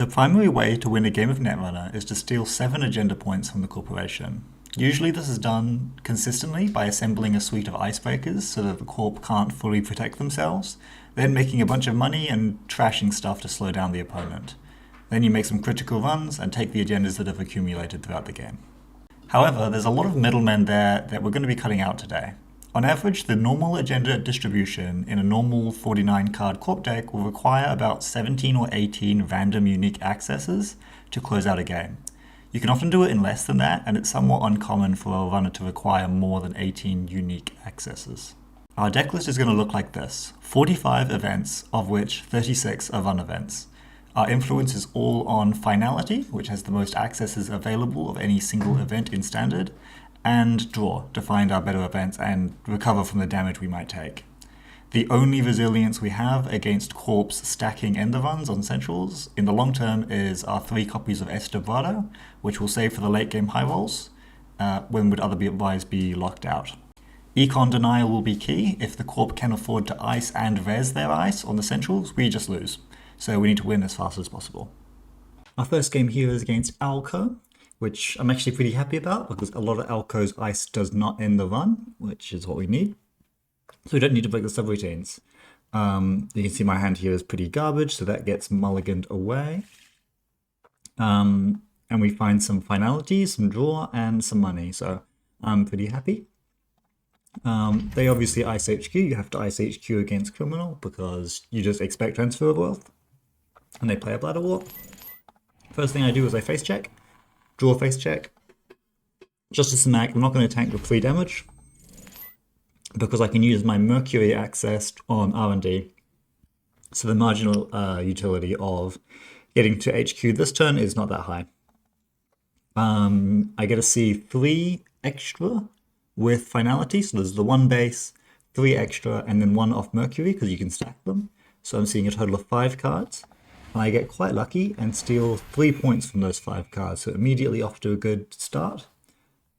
The primary way to win a game of Netrunner is to steal 7 agenda points from the corporation. Usually this is done consistently by assembling a suite of icebreakers so that the corp can't fully protect themselves, then making a bunch of money and trashing stuff to slow down the opponent. Then you make some critical runs and take the agendas that have accumulated throughout the game. However, there's a lot of middlemen there that we're going to be cutting out today. On average, the normal agenda distribution in a normal 49 card corp deck will require about 17 or 18 random unique accesses to close out a game. You can often do it in less than that, and it's somewhat uncommon for a runner to require more than 18 unique accesses. Our deck list is going to look like this: 45 events, of which 36 are run events. Our influence is all on finality, which has the most accesses available of any single event in standard, and draw to find our better events and recover from the damage we might take. The only resilience we have against corps stacking ender runs on centrals in the long term is our 3 copies of Estebrado, which we'll save for the late game high rolls, when would otherwise be locked out. Econ denial will be key. If the corp can afford to ice and res their ice on the centrals, we just lose. So we need to win as fast as possible. Our first game here is against Alco, which I'm actually pretty happy about because a lot of Alco's ice does not end the run, which is what we need. So we don't need to break the subroutines. You can see my hand here is pretty garbage, so that gets mulliganed away. And we find some finality, some draw, and some money, so I'm pretty happy. They obviously ice HQ. You have to ice HQ against Criminal because you just expect transfer of wealth. And they play a Bladder War. First thing I do is I face check. Draw face check. Just as a mag, I'm not going to tank with 3 damage because I can use my Mercury access on R&D. So the marginal utility of getting to HQ this turn is not that high. I get to see 3 extra with finality. So there's the 1 base, 3 extra, and then 1 off Mercury because you can stack them. So I'm seeing a total of 5 cards. And I get quite lucky and steal 3 points from those 5 cards, so immediately off to a good start.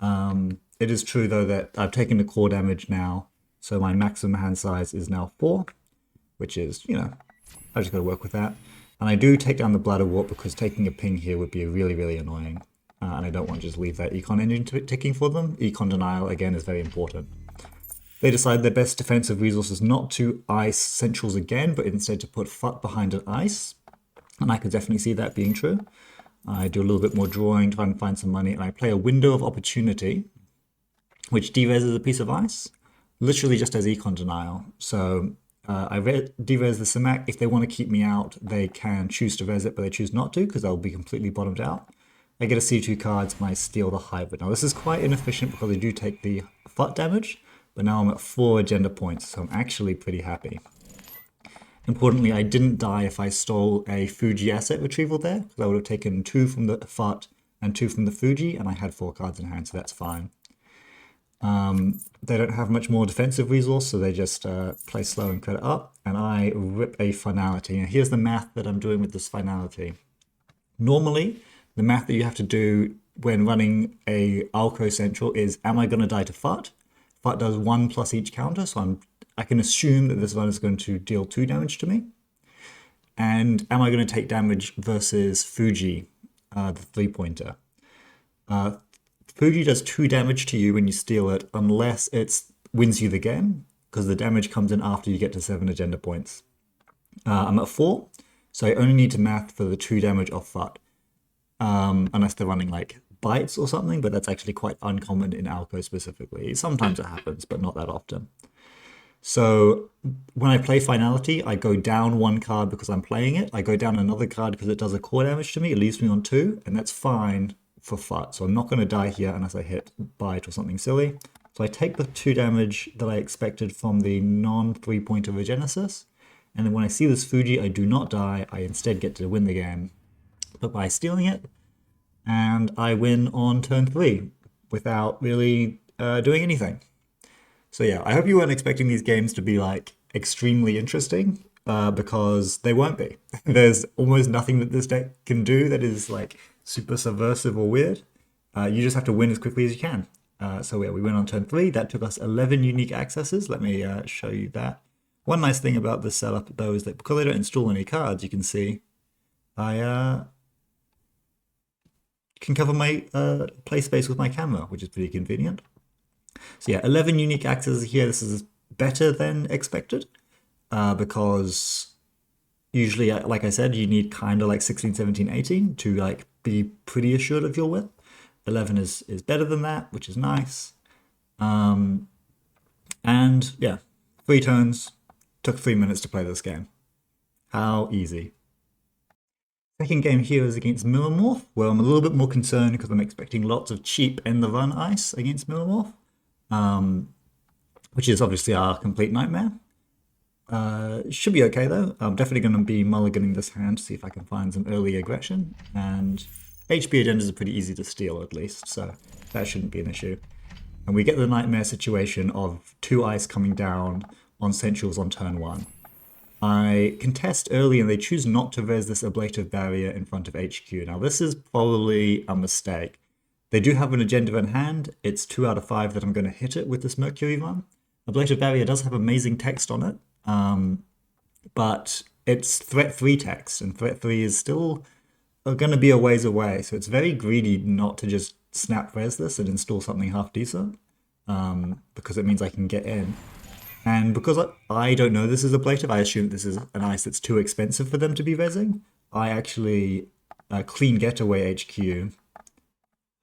It is true though that I've taken the core damage now, so my maximum hand size is now 4, which is, I just gotta work with that. And I do take down the Bladder Warp because taking a ping here would be really, really annoying. And I don't want to just leave that Econ engine ticking for them. Econ denial, again, is very important. They decide their best defensive resource is not to ice centrals again, but instead to put FUT behind an ice. And I could definitely see that being true. I do a little bit more drawing, try and find some money, and I play a window of opportunity, which dereses a piece of ice, literally just as Econ denial. So I deres the Simac. If they want to keep me out, they can choose to res it, but they choose not to because I'll be completely bottomed out. I get a C2 cards and I steal the hybrid. Now this is quite inefficient because I do take the FUT damage, but now I'm at 4 agenda points, so I'm actually pretty happy. Importantly, I didn't die if I stole a Fuji asset retrieval there, because I would have taken 2 from the FUT and 2 from the Fuji, and I had 4 cards in hand, so that's fine. They don't have much more defensive resource, so they just play slow and credit up, and I rip a finality. And here's the math that I'm doing with this finality. Normally, the math that you have to do when running a Alco Central is, am I going to die to FUT? FUT does 1 plus each counter, so I can assume that this run is going to deal 2 damage to me. And am I going to take damage versus Fuji, the 3-pointer? Fuji does 2 damage to you when you steal it, unless it wins you the game, because the damage comes in after you get to 7 agenda points. I'm at 4, so I only need to math for the 2 damage off FUT, unless they're running like bites or something, but that's actually quite uncommon in Alco specifically. Sometimes it happens, but not that often. So when I play finality, I go down 1 card because I'm playing it. I go down another card because it does a core damage to me. It leaves me on 2, and that's fine for FUT. So I'm not going to die here unless I hit bite or something silly. So I take the 2 damage that I expected from the non-3-pointer Regenesis. And then when I see this Fuji, I do not die. I instead get to win the game, but by stealing it. And I win on turn 3 without really doing anything. So yeah, I hope you weren't expecting these games to be like extremely interesting, because they won't be. There's almost nothing that this deck can do that is like super subversive or weird. You just have to win as quickly as you can. So yeah, we went on turn 3. That took us 11 unique accesses. Let me show you that. One nice thing about this setup though is that because I don't install any cards, you can see I can cover my play space with my camera, which is pretty convenient. So yeah, 11 unique accesses here. This is better than expected because usually, like I said, you need kind of like 16, 17, 18 to like be pretty assured of your win. 11 is better than that, which is nice. And yeah, 3 turns, took 3 minutes to play this game. How easy. Second game here is against Millimorph, where I'm a little bit more concerned because I'm expecting lots of cheap end the run ice against Millimorph, which is obviously our complete nightmare. Should be okay though. I'm definitely going to be mulliganing this hand to see if I can find some early aggression, and HP agendas are pretty easy to steal at least, so that shouldn't be an issue. And we get the nightmare situation of 2 ice coming down on Centrals on turn 1. I contest early and they choose not to res this ablative barrier in front of HQ. Now this is probably a mistake. They do have an agenda in hand. It's 2 out of 5 that I'm going to hit it with this Mercury run. Ablative barrier does have amazing text on it, but it's threat 3 text, and threat 3 is still going to be a ways away, so it's very greedy not to just snap res this and install something half decent, because it means I can get in. And because I don't know this is ablative, I assume this is an ice that's too expensive for them to be resing. I actually clean getaway HQ,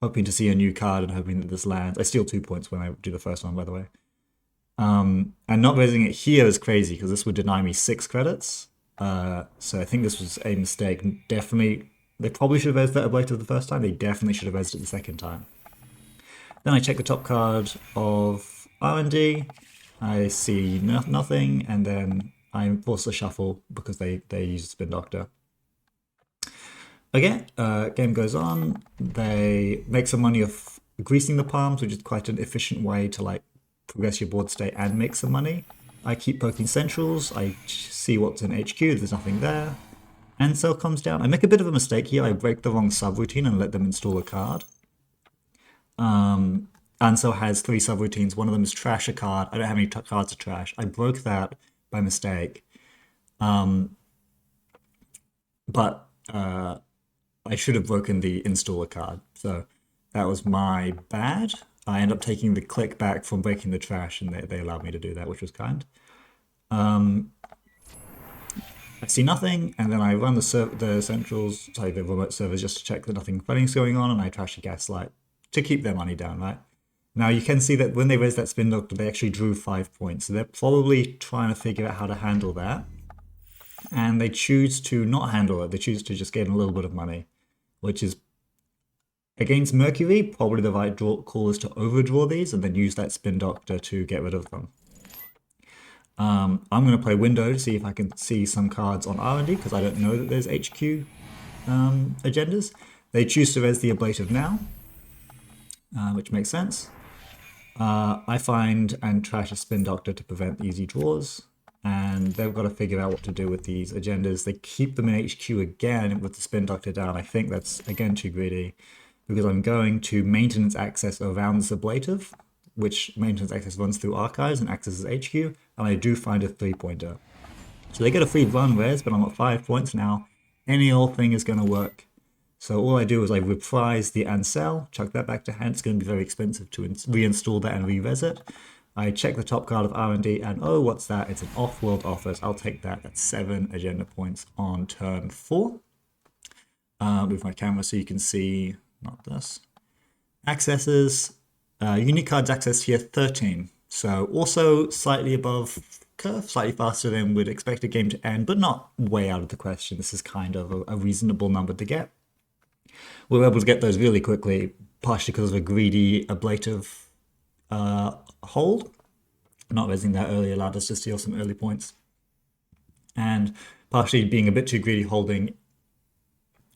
hoping to see a new card and hoping that this lands. I steal 2 points when I do the first one, by the way. And not resing it here is crazy because this would deny me 6 credits. So I think this was a mistake. Definitely, they probably should have resed that ablative the first time. They definitely should have resed it the second time. Then I check the top card of R&D. I see nothing, and then I force a shuffle because they use Spin Doctor. Okay, game goes on. They make some money off greasing the palms, which is quite an efficient way to like progress your board state and make some money. I keep poking centrals. I see what's in HQ. There's nothing there. Ansel comes down. I make a bit of a mistake here. I break the wrong subroutine and let them install a card. Ansel has 3 subroutines. One of them is trash a card. I don't have any cards to trash. I broke that by mistake. But I should have broken the installer card. So that was my bad. I end up taking the click back from breaking the trash, and they allowed me to do that, which was kind. I see nothing, and then I run the remote servers just to check that nothing funny's going on, and I trash a gaslight to keep their money down, right? Now you can see that when they raised that Spin Doctor, they actually drew 5 points. So they're probably trying to figure out how to handle that. And they choose to not handle it. They choose to just gain a little bit of money, which is, against Mercury, probably the right call is to overdraw these and then use that Spin Doctor to get rid of them. I'm going to play Window to see if I can see some cards on R&D, because I don't know that there's HQ agendas. They choose to res the ablative now, which makes sense. I find and trash a Spin Doctor to prevent easy draws, and they've got to figure out what to do with these agendas. They keep them in HQ again with the Spin Doctor down. I think that's, again, too greedy, because I'm going to maintenance access around this ablative, which maintenance access runs through archives and accesses HQ, and I do find a 3-pointer. So they get a free run res, but I'm at 5 points now. Any old thing is going to work. So all I do is I reprise the Ansel, chuck that back to hand. It's going to be very expensive to reinstall that and re-res it. I check the top card of R&D, and oh, what's that? It's an off-world office. I'll take that at 7 agenda points on turn 4. Move my camera so you can see, not this. Accesses, unique cards accessed here, 13. So also slightly above curve, slightly faster than we'd expect a game to end, but not way out of the question. This is kind of a reasonable number to get. We were able to get those really quickly, partially because of a greedy ablative hold. Not resing that early allowed us to steal some early points. And partially being a bit too greedy holding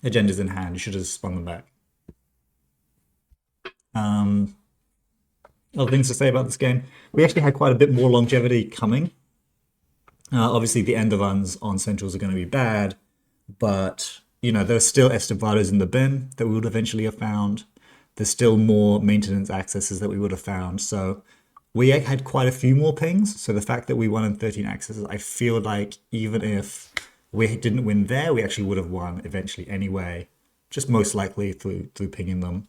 agendas in hand. You should have spun them back. Other things to say about this game. We actually had quite a bit more longevity coming. Obviously, the end runs on Centrals are going to be bad, but you know, there's still Estabrados in the bin that we would eventually have found. There's still more maintenance accesses that we would have found. So we had quite a few more pings. So the fact that we won in 13 accesses, I feel like even if We didn't win there. We actually would have won eventually anyway, just most likely through pinging them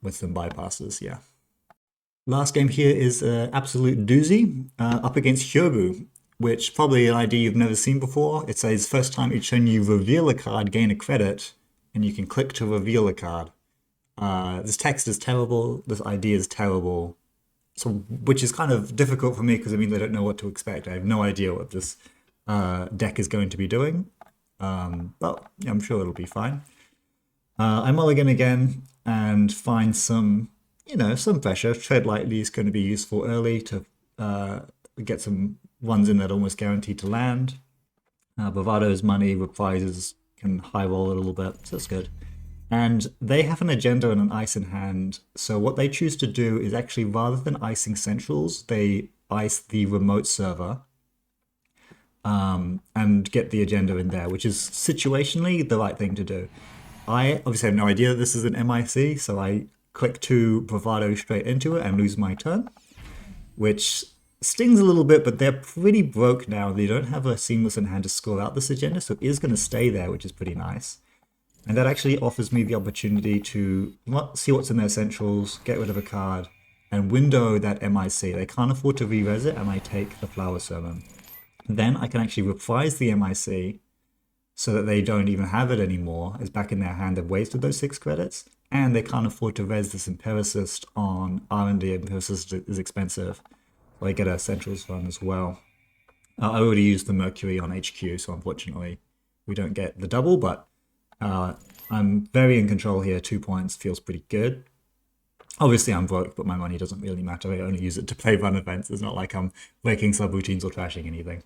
with some bypasses. Yeah. Last game here is absolute doozy up against Hyobu, which probably an idea you've never seen before. It says first time each turn you reveal a card, gain a credit, and you can click to reveal a card. This text is terrible. This idea is terrible. So, which is kind of difficult for me because it means I don't know what to expect. I have no idea what this deck is going to be doing. But yeah, I'm sure it'll be fine. I mulligan again and find some, some pressure. Tread lightly is going to be useful early to get some ones in that are almost guaranteed to land. Bravado's money reprises can high roll it a little bit, so that's good. And they have an agenda and an ice in hand. So what they choose to do is actually, rather than icing centrals, they ice the remote server and get the agenda in there, which is situationally the right thing to do. I obviously have no idea that this is an MIC, so I click to Bravado straight into it and lose my turn, which stings a little bit, but they're pretty broke now. They don't have a seamless in hand to score out this agenda, so it is going to stay there, which is pretty nice. And that actually offers me the opportunity to see what's in their centrals, get rid of a card, and window that MIC. They can't afford to re-res it, and I take the Flower Sermon. Then I can actually reprise the MIC so that they don't even have it anymore. It's back in their hand. They've wasted those 6 credits, and they can't afford to res this Empiricist on R&D. Empiricist is expensive. So I get a Centrals run as well. I already used the Mercury on HQ, so unfortunately we don't get the double, but I'm very in control here. 2 points feels pretty good. Obviously I'm broke, but my money doesn't really matter. I only use it to play run events. It's not like I'm breaking subroutines or trashing anything.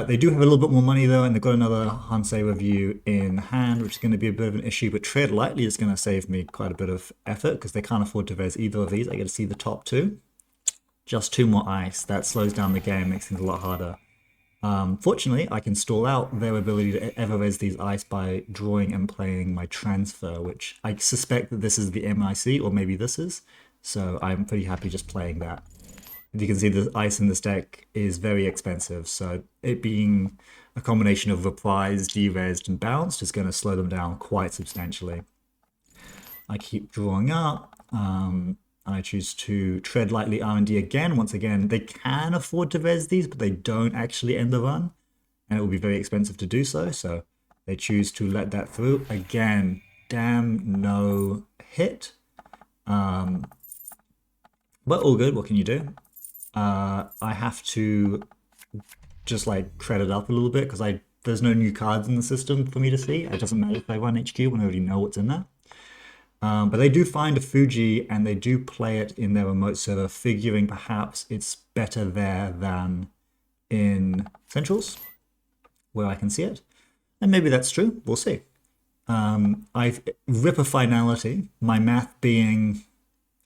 They do have a little bit more money though, and they've got another Hansei review in hand, which is going to be a bit of an issue, but Tread Lightly is going to save me quite a bit of effort because they can't afford to res either of these. I get to see the top 2. Just 2 more ice. That slows down the game, makes things a lot harder. Fortunately, I can stall out their ability to ever res these ice by drawing and playing my transfer, which I suspect that this is the MIC, or maybe this is. So I'm pretty happy just playing that. You can see the ice in this deck is very expensive, so it being a combination of reprised, de-resed, and bounced is going to slow them down quite substantially. I keep drawing up. I choose to Tread Lightly R&D again. Once again, they can afford to res these, but they don't actually end the run, and it will be very expensive to do so, so they choose to let that through. Again, damn no hit. But all good, what can you do? I have to just like credit up a little bit because there's no new cards in the system for me to see. It doesn't matter if I run HQ when I already know what's in there. But they do find a Fuji and they do play it in their remote server, figuring perhaps it's better there than in Centrals, where I can see it. And maybe that's true, we'll see. I rip a finality, my math being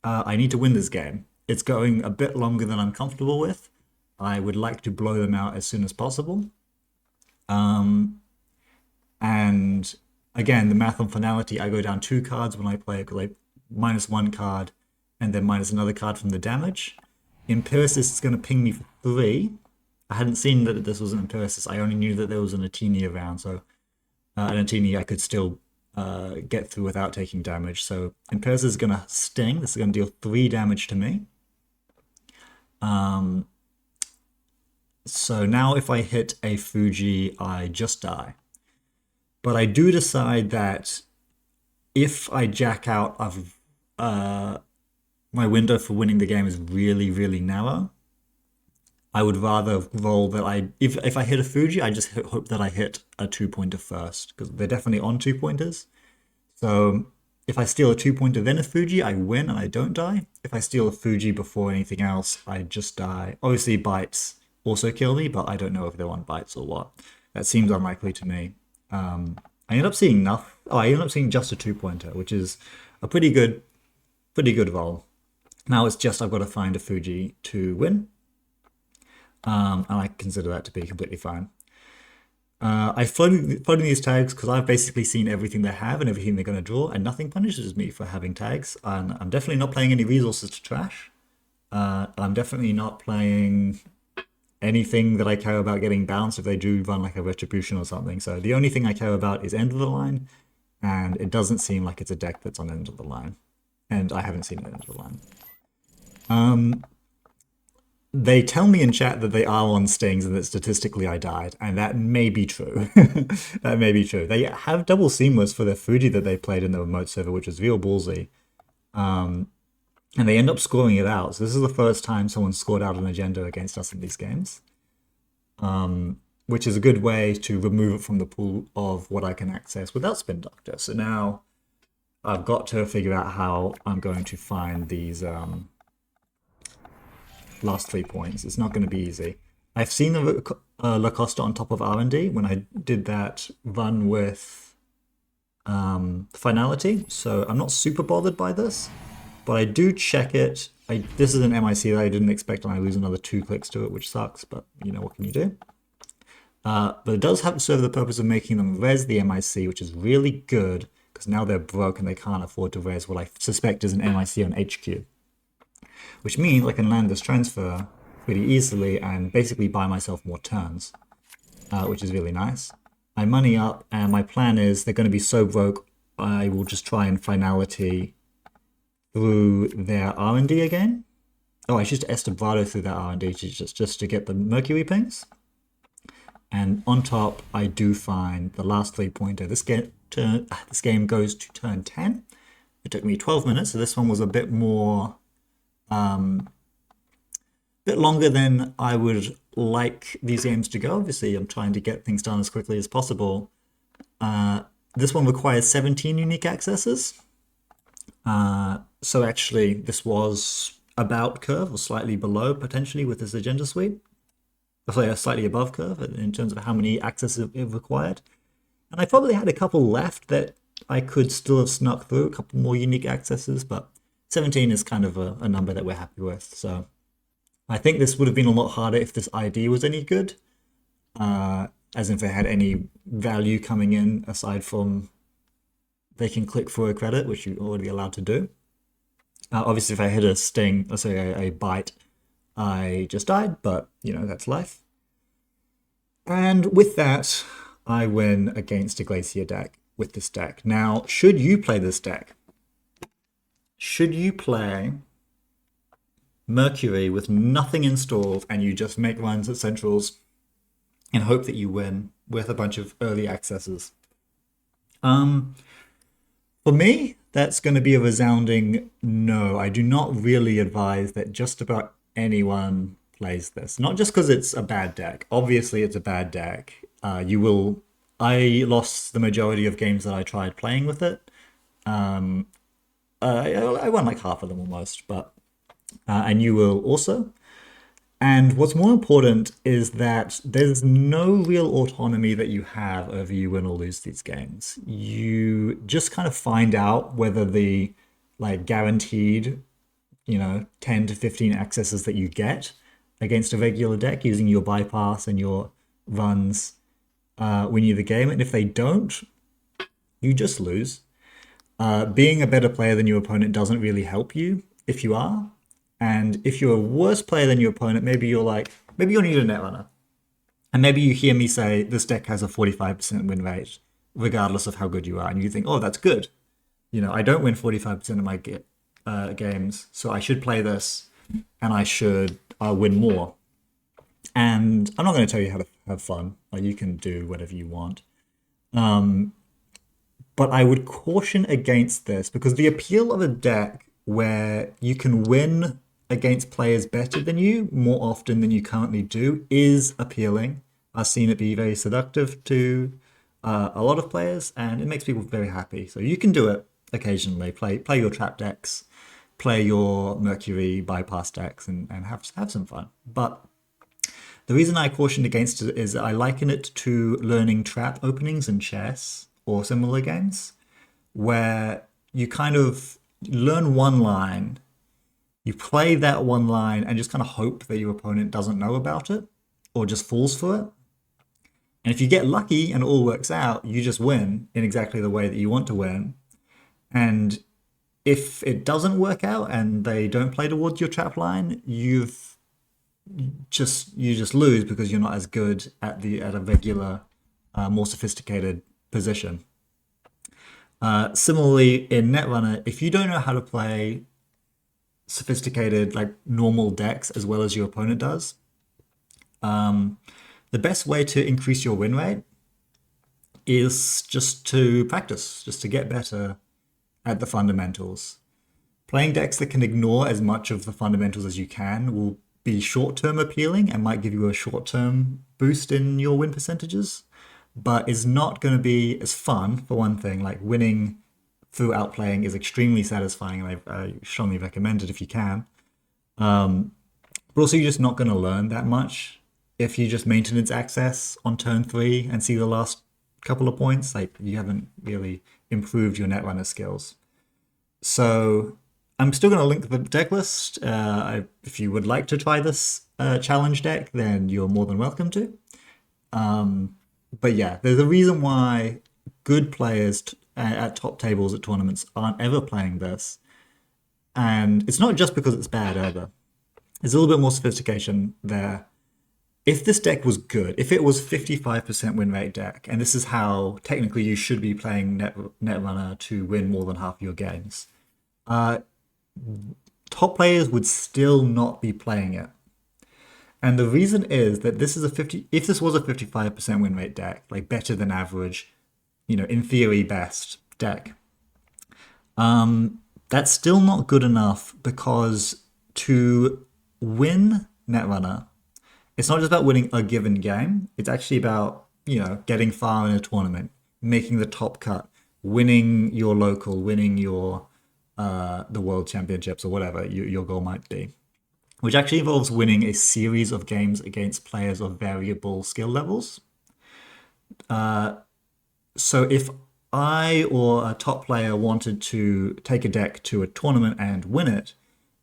I need to win this game. It's going a bit longer than I'm comfortable with. I would like to blow them out as soon as possible. And again, the math on finality, I go down 2 cards when I play it, because I minus 1 card and then minus another card from the damage. Empiricist is going to ping me for 3. I hadn't seen that this was an Empiricist. I only knew that there was an Atini around, so an Atini I could still get through without taking damage. So Empiricist is going to sting. This is going to deal 3 damage to me. So now if I hit a Fuji, I just die. But I do decide that if I jack out of my window for winning the game is really, really narrow, I would rather roll that if I hit a Fuji, I just hope that I hit a 2-pointer first, because they're definitely on 2-pointers. So if I steal a 2-pointer then a Fuji, I win and I don't die. If I steal a Fuji before anything else, I just die. Obviously bites also kill me, but I don't know if they're on bites or what. That seems unlikely to me. I end up seeing enough. I end up seeing just a 2-pointer, which is a pretty good roll. Now it's just I've got to find a Fuji to win. And I consider that to be completely fine. I floating these tags because I've basically seen everything they have and everything they're going to draw, and nothing punishes me for having tags. And I'm definitely not playing any resources to trash. I'm definitely not playing anything that I care about getting bounced if they do run like a retribution or something. So the only thing I care about is end of the line, and it doesn't seem like it's a deck that's on end of the line. And I haven't seen it end of the line. They tell me in chat that they are on stings and that statistically I died, and that may be true. That may be true. They have double seamless for their Fuji that they played in the remote server, which is real ballsy. And they end up scoring it out. So this is the first time someone scored out an agenda against us in these games, which is a good way to remove it from the pool of what I can access without Spin Doctor. So now I've got to figure out how I'm going to find these last 3 points. It's not going to be easy. I've seen the Lacosta on top of R&D when I did that run with Finality, so I'm not super bothered by this, but I do check it. This is an MIC that I didn't expect, and I lose another 2 clicks to it, which sucks, but you know, what can you do? But it does have to serve the purpose of making them res the MIC, which is really good, because now they're broke and they can't afford to res what I suspect is an MIC on HQ. Which means I can land this transfer pretty easily and basically buy myself more turns, which is really nice. I money up, and my plan is they're going to be so broke, I will just try and Finality through their R&D again. Oh, I should Estabrado through their R&D just to get the Mercury pings. And on top, I do find the last 3-pointer. This game goes to turn 10. It took me 12 minutes, so this one was a bit more... bit longer than I would like these games to go. Obviously, I'm trying to get things done as quickly as possible. This one requires 17 unique accesses. So actually, this was about curve, or slightly below, potentially, with this agenda suite. Sorry, slightly above curve in terms of how many accesses it required. And I probably had a couple left that I could still have snuck through, a couple more unique accesses, but 17 is kind of a number that we're happy with. So I think this would have been a lot harder if this ID was any good, as if it had any value coming in aside from they can click for a credit, which you're already allowed to do. Obviously, if I hit a sting, let's say a bite, I just died, but you know, that's life. And with that, I win against a Glacier deck with this deck. Now, should you play this deck? Should you play Mercury with nothing installed and you just make runs at Centrals and hope that you win with a bunch of early accesses? For me, that's going to be a resounding no. I do not really advise that just about anyone plays this. Not just because it's a bad deck. Obviously, it's a bad deck. I lost the majority of games that I tried playing with it. I won like half of them almost, but and you will also. And what's more important is that there's no real autonomy that you have over you win or lose these games. You just kind of find out whether the like guaranteed, 10 to 15 accesses that you get against a regular deck using your bypass and your runs win you the game. And if they don't, you just lose. Being a better player than your opponent doesn't really help you if you are. And if you're a worse player than your opponent, maybe you'll need a Netrunner. And maybe you hear me say this deck has a 45% win rate, regardless of how good you are. And you think, oh, that's good. I don't win 45% of my games, so I should play this and I should win more. And I'm not going to tell you how to have fun. You can do whatever you want. But I would caution against this because the appeal of a deck where you can win against players better than you more often than you currently do is appealing. I've seen it be very seductive to a lot of players, and it makes people very happy. So you can do it occasionally. Play your trap decks, play your Mercury bypass decks, and have some fun. But the reason I cautioned against it is I liken it to learning trap openings in chess or similar games, where you kind of learn one line, you play that one line and just kind of hope that your opponent doesn't know about it or just falls for it. And if you get lucky and it all works out, you just win in exactly the way that you want to win. And if it doesn't work out and they don't play towards your trap line, you've you just lose because you're not as good at the at a regular, more sophisticated position. Similarly, in Netrunner, if you don't know how to play sophisticated, like normal decks as well as your opponent does, the best way to increase your win rate is just to practice, just to get better at the fundamentals. Playing decks that can ignore as much of the fundamentals as you can will be short-term appealing and might give you a short-term boost in your win percentages, but is not going to be as fun, for one thing. Like winning through outplaying is extremely satisfying, and I strongly recommend it if you can. But also, you're just not going to learn that much if you just maintenance access on turn 3 and see the last couple of points. Like, you haven't really improved your Netrunner skills. So I'm still going to link the deck list. If you would like to try this challenge deck, then you're more than welcome to. But yeah, there's a reason why good players at top tables at tournaments aren't ever playing this. And it's not just because it's bad either. There's a little bit more sophistication there. If this deck was good, if it was 55% win rate deck, and this is how technically you should be playing Netrunner to win more than half your games, top players would still not be playing it. And the reason is that this is if this was a 55% win rate deck, like better than average, in theory best deck, that's still not good enough, because to win Netrunner, it's not just about winning a given game. It's actually about, getting far in a tournament, making the top cut, winning your local, winning your the world championships or whatever your goal might be, which actually involves winning a series of games against players of variable skill levels. So if I or a top player wanted to take a deck to a tournament and win it,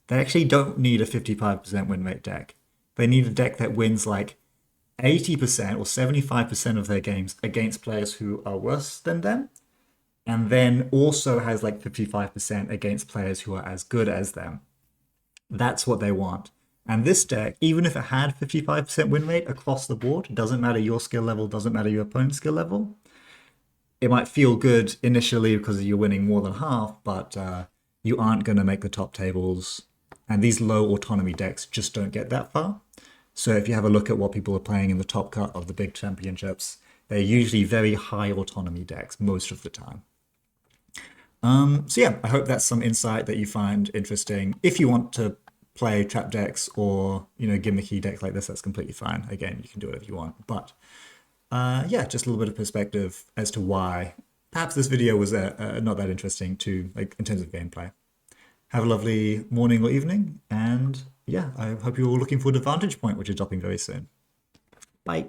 they actually don't need a 55% win rate deck. They need a deck that wins like 80% or 75% of their games against players who are worse than them, and then also has like 55% against players who are as good as them. That's what they want. And this deck, even if it had 55% win rate across the board, doesn't matter your skill level, doesn't matter your opponent's skill level, it might feel good initially because you're winning more than half, but you aren't going to make the top tables. And these low autonomy decks just don't get that far. So if you have a look at what people are playing in the top cut of the big championships, they're usually very high autonomy decks most of the time. So yeah, I hope that's some insight that you find interesting. If you want to play trap decks or gimmicky decks like this, that's completely fine. Again, you can do whatever you want. But yeah, just a little bit of perspective as to why perhaps this video was not that interesting to in terms of gameplay. Have a lovely morning or evening, and yeah, I hope you're all looking forward to Vantage Point, which is dropping very soon. Bye.